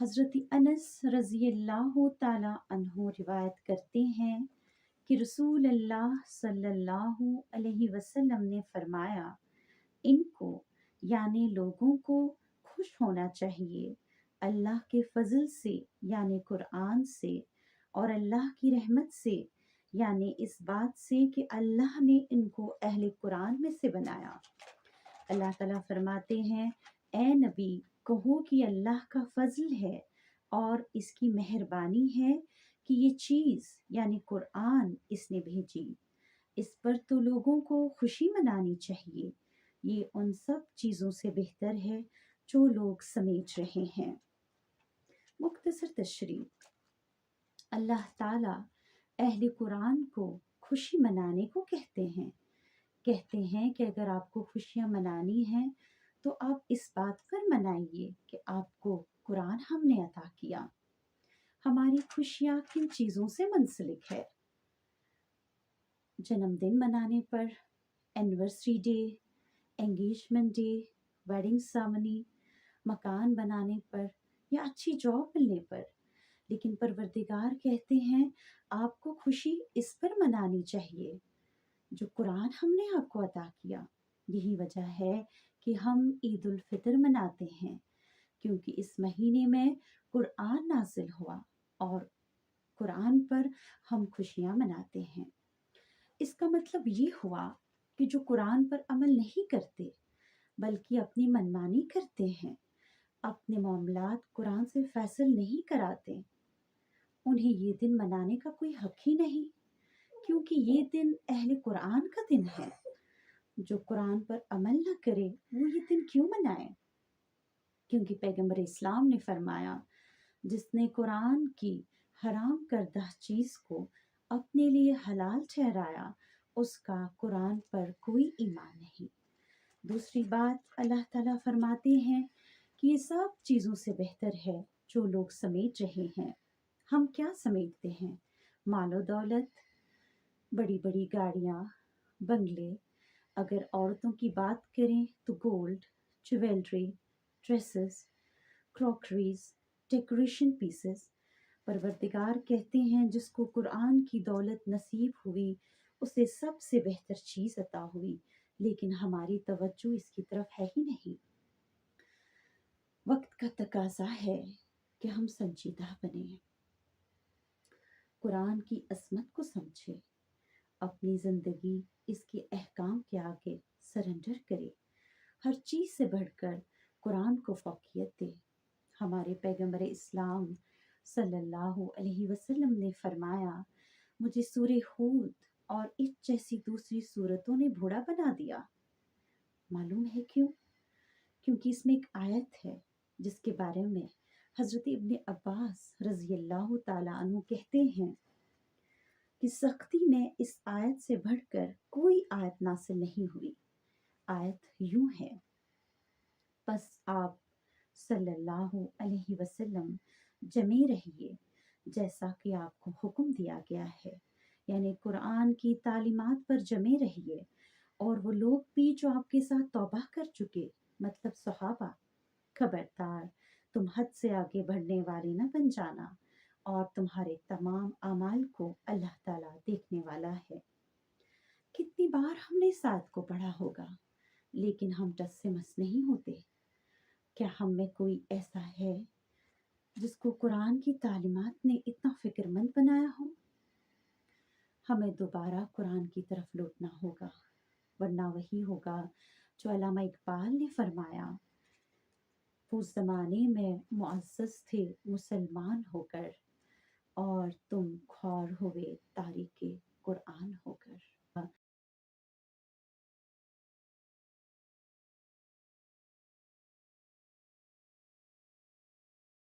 حضرت انس رضی اللہ تعالی عنہ روایت کرتے ہیں کہ رسول اللہ صلی اللہ علیہ وسلم نے فرمایا، ان کو یعنی لوگوں کو خوش ہونا چاہیے اللہ کے فضل سے یعنی قرآن سے، اور اللہ کی رحمت سے یعنی اس بات سے کہ اللہ نے ان کو اہل قرآن میں سے بنایا۔ اللہ تعالیٰ فرماتے ہیں، اے نبی کہو کہ اللہ کا فضل ہے اور اس کی مہربانی ہے کہ یہ چیز یعنی قرآن اس نے بھیجی، اس پر تو لوگوں کو خوشی منانی چاہیے، یہ ان سب چیزوں سے بہتر ہے جو لوگ سمیٹ رہے ہیں۔ مختصر تشریح: اللہ تعالیٰ اہل قرآن کو خوشی منانے کو کہتے ہیں کہ اگر آپ کو خوشیاں منانی ہیں تو آپ اس بات پر منائیے کہ آپ کو قرآن ہم نے عطا کیا۔ ہماری خوشیاں کن چیزوں سے منسلک ہے؟ جنم دن منانے پر، anniversary day, engagement day, wedding ceremony, مکان بنانے پر یا اچھی جاب ملنے پر۔ لیکن پروردگار کہتے ہیں آپ کو خوشی اس پر منانی چاہیے جو قرآن ہم نے آپ کو عطا کیا۔ یہی وجہ ہے کہ ہم عید الفطر مناتے ہیں، کیونکہ اس مہینے میں قرآن نازل ہوا اور قرآن پر ہم خوشیاں مناتے ہیں۔ اس کا مطلب یہ ہوا کہ جو قرآن پر عمل نہیں کرتے بلکہ اپنی منمانی کرتے ہیں، اپنے معاملات قرآن سے فیصل نہیں کراتے، انہیں یہ دن منانے کا کوئی حق ہی نہیں، کیونکہ یہ دن اہل قرآن کا دن ہے۔ جو قرآن پر عمل نہ کرے وہ یہ دن کیوں منائے؟ کیونکہ پیغمبر اسلام نے فرمایا، جس نے قرآن کی حرام کردہ چیز کو اپنے لیے حلال ٹھہرایا اس کا قرآن پر کوئی ایمان نہیں۔ دوسری بات، اللہ تعالیٰ فرماتے ہیں کہ یہ سب چیزوں سے بہتر ہے جو لوگ سمیٹ رہے ہیں۔ ہم کیا سمیٹتے ہیں؟ مال و دولت، بڑی بڑی گاڑیاں، بنگلے۔ اگر عورتوں کی بات کریں تو gold, jewellery, dresses, crockeries, decoration pieces. پروردگار کہتے ہیں جس کو قرآن کی دولت نصیب ہوئی اسے سب سے بہتر چیز عطا ہوئی، لیکن ہماری توجہ اس کی طرف ہے ہی نہیں۔ وقت کا تقاضا ہے کہ ہم سنجیدہ بنیں، قرآن کی عظمت کو سمجھے، اپنی زندگی اس کے احکام کے آگے سرنڈر کرے، ہر چیز سے بڑھ کر قرآن کو فوقیت دے۔ ہمارے پیغمبر اسلام صلی اللہ علیہ وسلم نے فرمایا، مجھے سورہ ہود اور اس جیسی دوسری سورتوں نے بھولا بنا دیا۔ معلوم ہے کیوں؟ کیونکہ اس میں ایک آیت ہے جس کے بارے میں حضرت ابن عباس رضی اللہ تعالیٰ عنہ کہتے ہیں کہ سختی میں اس آیت سے بڑھ کر کوئی آیت نازل نہیں ہوئی۔ آیت یوں ہے، پس آپ صلی اللہ علیہ وسلم جمے رہیے جیسا کہ آپ کو حکم دیا گیا ہے، یعنی قرآن کی تعلیمات پر جمے رہیے، اور وہ لوگ بھی جو آپ کے ساتھ توبہ کر چکے، مطلب صحابہ، خبردار تم حد سے آگے بڑھنے والے نہ بن جانا، اور تمہارے تمام اعمال کو اللہ تعالیٰ دیکھنے والا ہے۔ کتنی بار ہم نے اس آیت کو پڑھا ہوگا، لیکن ہم ٹس سے مس نہیں ہوتے۔ کیا ہم میں کوئی ایسا ہے جس کو قرآن کی تعلیمات نے اتنا فکر مند بنایا ہو؟ ہمیں دوبارہ قرآن کی طرف لوٹنا ہوگا، ورنہ وہی ہوگا جو علامہ اقبال نے فرمایا، وہ زمانے میں معزز تھے مسلمان ہو کر، اور تم خوار ہوئے تاریخ قرآن ہو کر۔